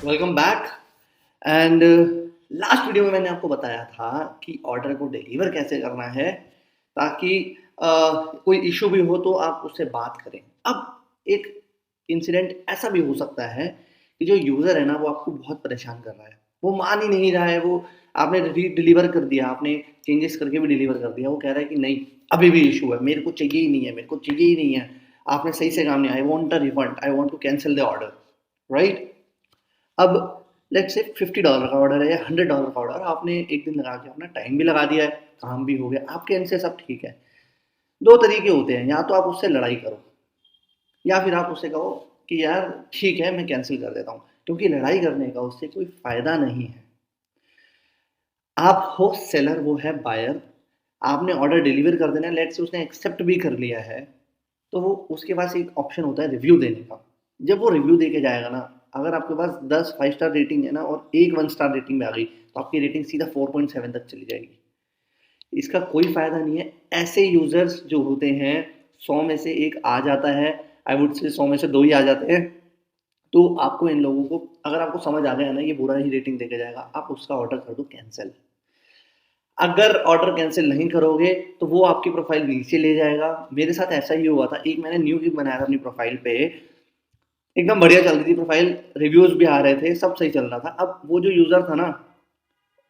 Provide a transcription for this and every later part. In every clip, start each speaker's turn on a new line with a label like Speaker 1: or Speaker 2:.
Speaker 1: Welcome back. And last video में मैंने आपको बताया था कि ऑर्डर को डिलीवर कैसे करना है ताकि कोई इशू भी हो तो आप उससे बात करें। अब एक इंसिडेंट ऐसा भी हो सकता है कि जो यूज़र है ना वो आपको बहुत परेशान कर रहा है, वो मान ही नहीं रहा है, वो आपने डिलीवर कर दिया, आपने चेंजेस करके भी डिलीवर कर दिया, वो कह रहा है कि नहीं अभी भी इशू है, मेरे को चाहिए ही नहीं है, मेरे को चाहिए ही नहीं है, आपने सही से काम नहीं, I want a refund, I want to cancel the order. Right. अब लेट्स से $50 का ऑर्डर है या $100 का ऑर्डर, आपने एक दिन लगा के अपना टाइम भी लगा दिया है, काम भी हो गया, आपके एंड से सब ठीक है। दो तरीके होते हैं, या तो आप उससे लड़ाई करो या फिर आप उससे कहो कि यार ठीक है मैं कैंसिल कर देता हूँ, क्योंकि लड़ाई करने का उससे कोई फ़ायदा नहीं है। आप हो सेलर, वो है बायर, आपने ऑर्डर डिलीवर कर देना है, लेट्स से उसने एक्सेप्ट भी कर लिया है, तो वो उसके पास एक ऑप्शन होता है रिव्यू देने का। जब वो रिव्यू दे के जाएगा ना, अगर आपके पास 10 5 स्टार रेटिंग है ना और एक 1 स्टार रेटिंग में आ गई, तो आपकी रेटिंग सीधा 4.7 तक चली जाएगी। इसका कोई फ़ायदा नहीं है। ऐसे यूज़र्स जो होते हैं, 100 में से 1 आ जाता है, आई वुड से 100 में से 2 ही आ जाते हैं। तो आपको इन लोगों को, अगर आपको समझ आ गया ना ये बुरा ही रेटिंग देके जाएगा, आप उसका ऑर्डर कर दो कैंसिल। अगर ऑर्डर कैंसिल नहीं करोगे तो वो आपकी प्रोफाइल नीचे ले जाएगा। मेरे साथ ऐसा ही हुआ था, एक मैंने न्यू गिग बनाया था अपनी प्रोफाइल पे, एकदम बढ़िया चल रही थी प्रोफाइल, रिव्यूज़ भी आ रहे थे, सब सही चल रहा था। अब वो जो यूज़र था ना,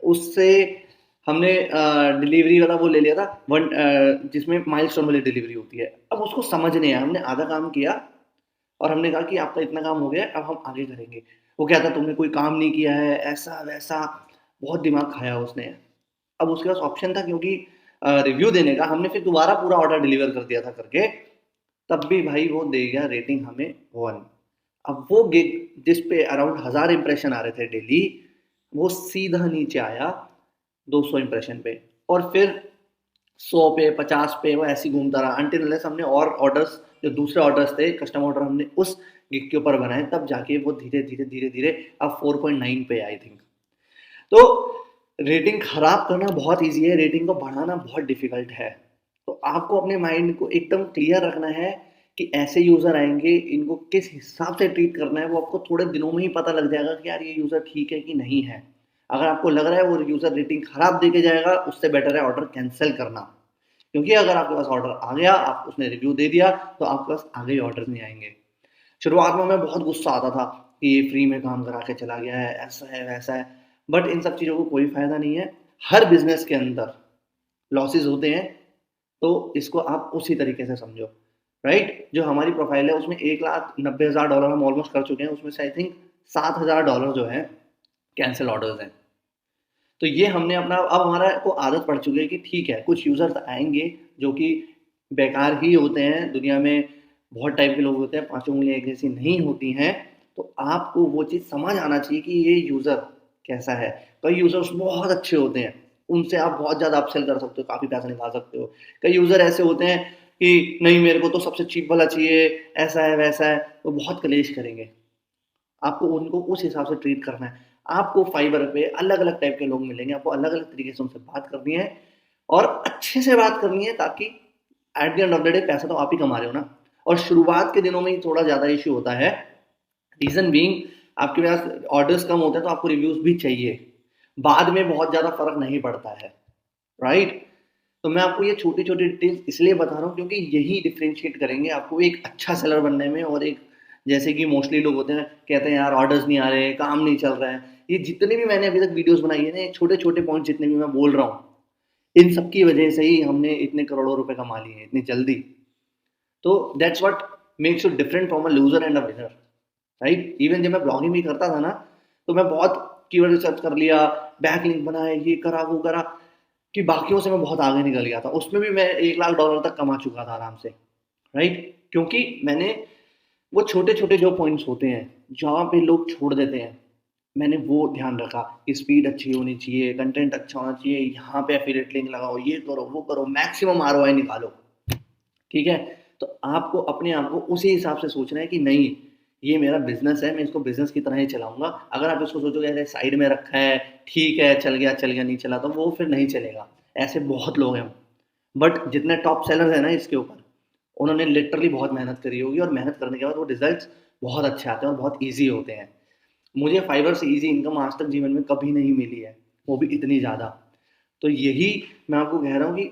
Speaker 1: उससे हमने डिलीवरी वाला वो ले लिया था जिसमें माइलस्टोन वाली डिलीवरी होती है। अब उसको समझ नहीं आया, हमने आधा काम किया और हमने कहा कि आपका इतना काम हो गया है, अब हम आगे करेंगे। वो कहता तुमने कोई काम नहीं किया है, ऐसा वैसा, बहुत दिमाग खाया उसने। अब उसके पास ऑप्शन था, क्योंकि रिव्यू देने का, हमने फिर दोबारा पूरा ऑर्डर डिलीवर कर दिया था करके, तब भी भाई वो दे गया रेटिंग हमें 1। अब वो गिग जिस पे अराउंड 1000 इंप्रेशन आ रहे थे डेली, वो सीधा नीचे आया 200 इंप्रेशन पे, और फिर 100 पे 50 पे वो ऐसे ही घूमता रहा अनटिल अनलेस हमने और ऑर्डर्स, जो दूसरे ऑर्डर्स थे कस्टम ऑर्डर, हमने उस गिग के ऊपर बनाए, तब जाके वो धीरे धीरे धीरे धीरे अब 4.9 पे आई थिंक। तो रेटिंग खराब करना बहुत ईजी है, रेटिंग को बढ़ाना बहुत डिफिकल्ट है। तो आपको अपने माइंड को एकदम क्लियर रखना है कि ऐसे यूज़र आएंगे, इनको किस हिसाब से ट्रीट करना है, वो आपको थोड़े दिनों में ही पता लग जाएगा कि यार ये यूज़र ठीक है कि नहीं है। अगर आपको लग रहा है वो यूज़र रेटिंग खराब दे के जाएगा, उससे बेटर है ऑर्डर कैंसिल करना। क्योंकि अगर आपके पास ऑर्डर आ गया, आप उसने रिव्यू दे दिया, तो आपके पास आगे ऑर्डर नहीं आएंगे। शुरुआत में हमें बहुत गुस्सा आता था कि ये फ्री में काम करा के चला गया है, ऐसा है वैसा है, बट इन सब चीज़ों को कोई फ़ायदा नहीं है। हर बिजनेस के अंदर लॉसेस होते हैं, तो इसको आप उसी तरीके से समझो। राइट। जो हमारी प्रोफाइल है उसमें $1,90,000 हम ऑलमोस्ट कर चुके हैं, उसमें से आई थिंक $7,000 जो है कैंसिल ऑर्डर्स हैं। तो ये हमने अपना, अब हमारा को आदत पड़ चुकी है कि ठीक है कुछ यूज़र्स आएंगे जो कि बेकार ही होते हैं, दुनिया में बहुत टाइप के लोग होते हैं, पांचों उंगलियां एक जैसी नहीं होती हैं। तो आपको वो चीज़ समझ आना चाहिए कि ये यूज़र कैसा है। कई यूज़र्स बहुत अच्छे होते हैं, उनसे आप बहुत ज़्यादा अपसेल कर सकते हो, काफ़ी पैसा निकाल सकते हो। कई यूज़र ऐसे होते हैं कि नहीं मेरे को तो सबसे चीप वाला चाहिए, ऐसा है वैसा है, वो बहुत कलेश करेंगे। आपको उनको उस हिसाब से ट्रीट करना है। आपको फाइवर पे अलग-अलग टाइप के लोग मिलेंगे, आपको अलग-अलग तरीके से उनसे बात करनी है और अच्छे से बात करनी है, ताकि at the end of the day पैसा तो आप ही कमा रहे हो ना। और शुरुआत के दिनों में ही थोड़ा ज़्यादा इश्यू होता है, रीज़न बीइंग आपके पास ऑर्डर्स कम होते हैं तो आपको रिव्यूज़ भी चाहिए। बाद में बहुत ज़्यादा फ़र्क नहीं पड़ता है, राइट? तो मैं आपको ये छोटी-छोटी डिटेल्स इसलिए बता रहा हूँ क्योंकि यही डिफरेंशिएट करेंगे आपको एक अच्छा सेलर बनने में और एक, जैसे कि मोस्टली लोग होते हैं कहते हैं यार ऑर्डर्स नहीं आ रहे, काम नहीं चल रहा है। ये जितने भी मैंने अभी तक वीडियोज़ बनाई है ना, ये छोटे-छोटे पॉइंट जितने भी मैं बोल रहा हूँ, इन सब की वजह से ही हमने इतने करोड़ों रुपए कमा लिए हैं इतनी जल्दी। तो that's what makes you different from a loser and a winner, right? Even जब मैं ब्लॉगिंग भी करता था ना, तो मैं बहुत कीवर्ड रिसर्च कर लिया, बैकलिंक बनाए, ये करा वो करा, कि बाकियों से मैं बहुत आगे निकल गया था। उसमें भी मैं $1,00,000 तक कमा चुका था आराम से, राइट? क्योंकि मैंने वो छोटे-छोटे जो पॉइंट्स होते हैं, जहाँ पे लोग छोड़ देते हैं, मैंने वो ध्यान रखा कि स्पीड अच्छी होनी चाहिए, कंटेंट अच्छा होना चाहिए, यहाँ पे एफिलिएट लिंक लगाओ, ये करो, वो करो, मैक्सिमम आरओआई निकालो, ठीक है? तो आपको अपने आप को उसी हिसाब से सोचना है कि नहीं, ये मेरा बिज़नेस है, मैं इसको बिज़नेस की तरह ही चलाऊँगा। अगर आप इसको सोचोगे ऐसे साइड में रखा है, ठीक है, चल गया, नहीं चला, तो वो फिर नहीं चलेगा। ऐसे बहुत लोग हैं। बट जितने टॉप सेलर्स हैं ना इसके ऊपर, उन्होंने लिटरली बहुत मेहनत करी होगी और मेहनत करने के बाद वो रिज़ल्ट्स बहुत अच्छे आते हैं और बहुत ईज़ी होते हैं। मुझे फाइवर से इजी इनकम आज तक जीवन में कभी नहीं मिली है, वो भी इतनी ज़्यादा। तो यही मैं आपको कह रहा हूँ कि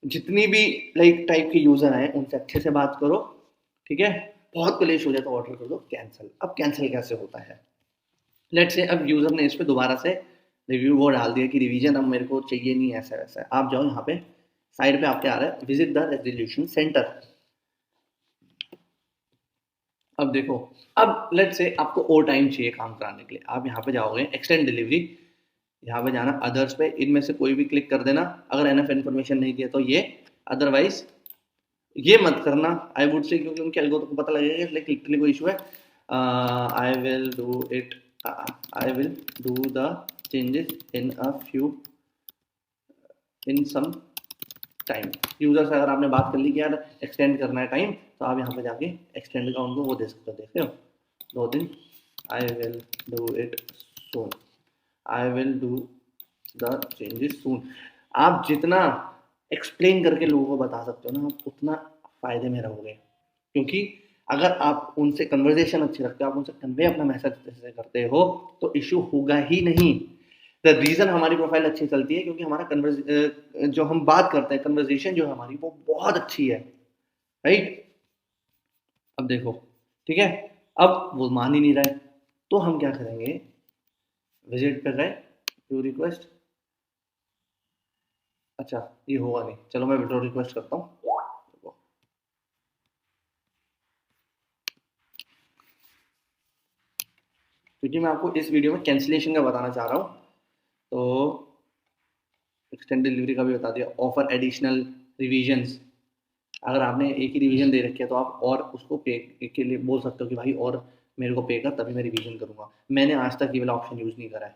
Speaker 1: जितनी भी लाइक टाइप के यूज़र हैं उनसे अच्छे से बात करो, ठीक है। बहुत क्लेश हो जाए तो ऑर्डर कर दो कैंसिल। अब कैंसिल कैसे होता है, लेट से अब यूज़र ने इस पर दोबारा से रिव्यू वो डाल दिया कि रिवीजन अब मेरे को चाहिए नहीं, ऐसा वैसा। आप जाओ यहाँ पे साइड पे आपके आ रहा है विजिट द रेजोल्यूशन सेंटर। अब देखो, अब लेट से आपको और टाइम चाहिए काम कराने के लिए, आप यहाँ पे जाओगे एक्सटेंड डिलीवरी, यहाँ पे जाना अदर्स पे, इनमें से कोई भी क्लिक कर देना। अगर एनएफ इन्फॉर्मेशन नहीं दिया तो ये, अदरवाइज ये मत करना आई वुड से, क्योंकि उनके एल्गोरिथम को पता लगेगा लाइक लिटरली कोई इशू है। I will do it, I will do the changes in a few, in some time. User से अगर आपने बात कर ली कि यार एक्सटेंड करना है टाइम, तो आप यहाँ पे जाके एक्सटेंड का उनको वो दे सकते हो, देख रहे हो 2 दिन। I will do it soon, I will do the changes soon. आप जितना एक्सप्लेन करके लोगों को बता सकते हो ना, आप उतना फायदे में रहोगे। क्योंकि अगर आप उनसे कन्वर्जेशन अच्छी रखते हो, आप उनसे कन्वे अपना मैसेज अच्छे से करते हो, तो इशू होगा ही नहीं। द रीज़न हमारी प्रोफाइल अच्छी चलती है क्योंकि हमारा जो हम बात करते हैं, कन्वर्जेशन जो है हमारी वो बहुत अच्छी है, राइट। अब देखो, ठीक है, अब वो मान ही नहीं रहा है, तो हम क्या करेंगे, विजिट पे गए, व्यू रिक्वेस्ट, अच्छा ये होगा नहीं, चलो मैं विड्रॉ रिक्वेस्ट करता हूँ। क्योंकि मैं आपको इस वीडियो में कैंसिलेशन का बताना चाह रहा हूँ, तो एक्सटेंड डिलीवरी का भी बता दिया, ऑफर एडिशनल रिवीजन्स। अगर आपने एक ही रिवीजन दे रखी है तो आप और उसको पे के लिए बोल सकते हो कि भाई और मेरे को पे कर, तभी मैं रिवीजन करूँगा। मैंने आज तक ये वाला ऑप्शन यूज़ नहीं करा है।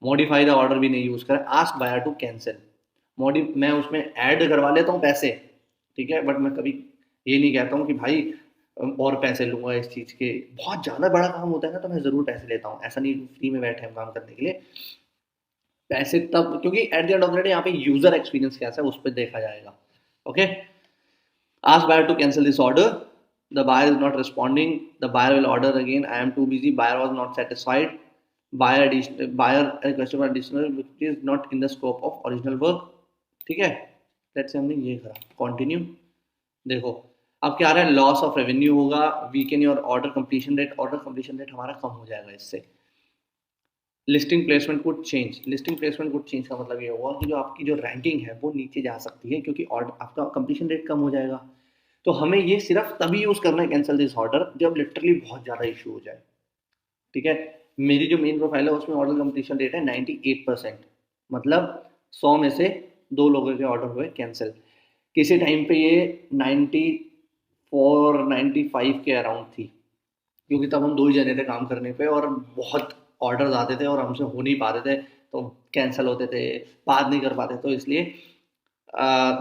Speaker 1: मॉडिफाई द ऑर्डर भी नहीं यूज़ करा है। आस्क बायर टू कैंसिल, मैं उसमें ऐड करवा लेता हूँ पैसे, ठीक है, बट मैं कभी ये नहीं कहता हूँ कि भाई और पैसे लूँगा इस चीज़ के। बहुत ज़्यादा बड़ा काम होता है ना, तो मैं ज़रूर पैसे लेता हूँ, ऐसा नहीं फ्री में बैठे हम काम करने के लिए। पैसे तब, क्योंकि at the end of the day यहाँ पे यूजर एक्सपीरियंस कैसा है उस पर देखा जाएगा। Okay, ask buyer to cancel this order, the buyer is not responding, the buyer will order again, I am too busy, buyer was not satisfied, buyer requested for additional which is not in the scope of original work। ठीक है, let's say हमने ये करा, continue. देखो अब क्या आ रहा है, लॉस ऑफ रेवेन्यू होगा, weaken your order completion rate, order completion rate हमारा कम हो जाएगा इससे। Listing placement could change, listing placement could change का मतलब ये हुआ कि जो आपकी जो रैंकिंग है वो नीचे जा सकती है, क्योंकि ऑर्डर आपका कंप्लीशन रेट कम हो जाएगा। तो हमें ये सिर्फ तभी यूज़ करना है कैंसिल दिस ऑर्डर जब लिटरली बहुत ज़्यादा इशू हो जाए, ठीक है। मेरी जो मेन प्रोफाइल है उसमें ऑर्डर कंप्लीशन रेट है 98%, मतलब 100 में से 2 लोगों के ऑर्डर हुए कैंसिल। किसी टाइम पे ये 94 95 के अराउंड थी, क्योंकि तब हम 2 ही जने थे काम करने पे और बहुत ऑर्डर्स आते थे और हमसे हो नहीं पाते थे, तो कैंसिल होते थे, बात नहीं कर पाते। तो इसलिए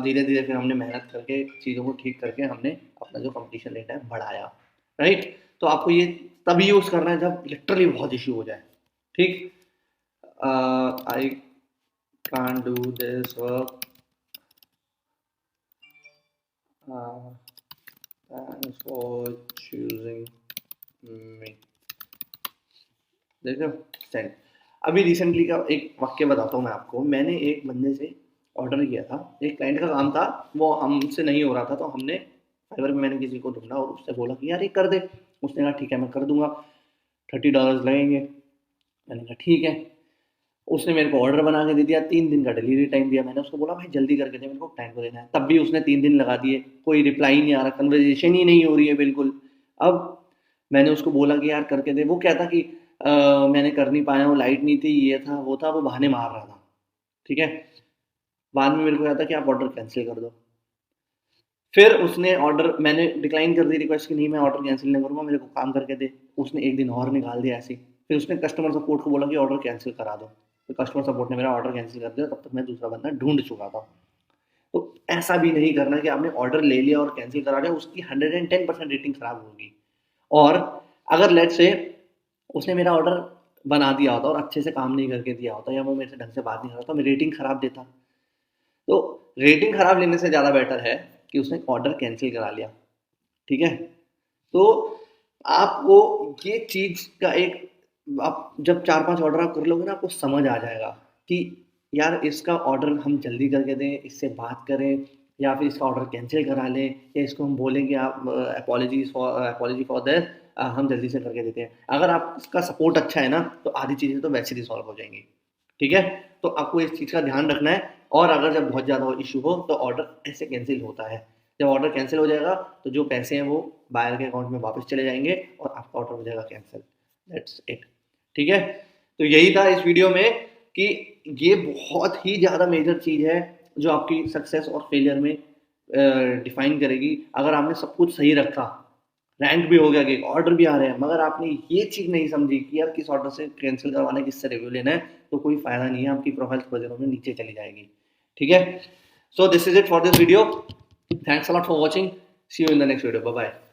Speaker 1: धीरे धीरे फिर हमने मेहनत करके चीज़ों को ठीक करके हमने अपना जो कंपटीशन रेट है बढ़ाया, राइट। तो आपको ये तभी यूज़ करना है जब लिटरली बहुत इशू हो जाए, ठीक। I can't do this work, thanks for choosing मी, देखो सेंड। अभी रिसेंटली का एक वाक्य बताता हूँ मैं आपको। मैंने एक बंदे से ऑर्डर किया था, एक क्लाइंट का काम था, वो हमसे नहीं हो रहा था, तो हमने फाइवर में मैंने किसी को ढूंढा और उससे बोला कि यार ये कर दे। उसने कहा ठीक है मैं कर दूंगा, $30 लगेंगे। मैंने कहा ठीक है। उसने मेरे को ऑर्डर बना के दे दिया, 3 दिन का डिलीवरी टाइम दिया। मैंने उसको बोला भाई जल्दी करके दे, मेरे को क्लाइंट को देना है। तब भी उसने 3 दिन लगा दिए, कोई रिप्लाई नहीं आ रहा, कन्वर्जेशन ही नहीं हो रही है बिल्कुल। अब मैंने उसको बोला कि यार करके दे, वो कहता कि मैंने कर नहीं पाया हूँ, लाइट नहीं थी, ये था वो था, वो बहाने मार रहा था, ठीक है। बाद में मेरे को कहता कि आप ऑर्डर कैंसिल कर दो। फिर उसने ऑर्डर, मैंने डिक्लाइन कर दी रिक्वेस्ट कि नहीं मैं ऑर्डर कैंसिल नहीं करूँगा, मेरे को काम करके दे। उसने एक दिन और निकाल दिया ऐसे ही। फिर उसने कस्टमर सपोर्ट को बोला कि ऑर्डर कैंसिल करा दो, तो कस्टमर सपोर्ट ने मेरा ऑर्डर कैंसिल कर दिया। तब तक मैं दूसरा बंदा ढूंढ चुका था। तो ऐसा भी नहीं करना कि आपने ऑर्डर ले लिया और कैंसिल करा दिया, उसकी 110% रेटिंग खराब होगी। और अगर लेट से उसने मेरा ऑर्डर बना दिया होता और अच्छे से काम नहीं करके दिया होता, या वो मेरे से ढंग से बात नहीं कर रहा था, मैं रेटिंग खराब देता। तो रेटिंग खराब लेने से ज़्यादा बेटर है कि उसने ऑर्डर कैंसिल करा लिया, ठीक है। तो आपको ये चीज़ का एक आप जब 4-5 ऑर्डर आप कर लोगे ना, आपको समझ आ जाएगा कि यार इसका ऑर्डर हम जल्दी करके दें, इससे बात करें या फिर इसका ऑर्डर कैंसल करा लें या इसको हम बोलें कि आप अपॉलजी फॉर दैट, हम जल्दी से करके देते हैं। अगर आपका सपोर्ट अच्छा है ना, तो आधी चीज़ें तो वैसे ही सॉल्व हो जाएँगी, ठीक है? तो आपको इस चीज़ का ध्यान रखना है और अगर जब बहुत ज़्यादा इश्यू हो तो ऑर्डर ऐसे कैंसल होता है। जब ऑर्डर कैंसल हो जाएगा तो जो पैसे हैं वो बायर के अकाउंट में वापस चले जाएँगे और आपका ऑर्डर हो जाएगा कैंसल। दैट्स इट, ठीक है? तो यही था इस वीडियो में कि ये बहुत ही ज़्यादा मेजर चीज़ है जो आपकी सक्सेस और फेलियर में डिफाइन करेगी। अगर आपने सब कुछ सही रखा, रैंक भी हो गया, कि ऑर्डर भी आ रहे हैं, मगर आपने ये चीज़ नहीं समझी कि यार किस ऑर्डर से कैंसिल करवाना है, किससे रिव्यू लेना है, तो कोई फ़ायदा नहीं है, आपकी प्रोफाइल थोड़े दिनों में नीचे चली जाएगी, ठीक है? So this is it for this video. Thanks a lot for watching. See you in the next video. Bye bye.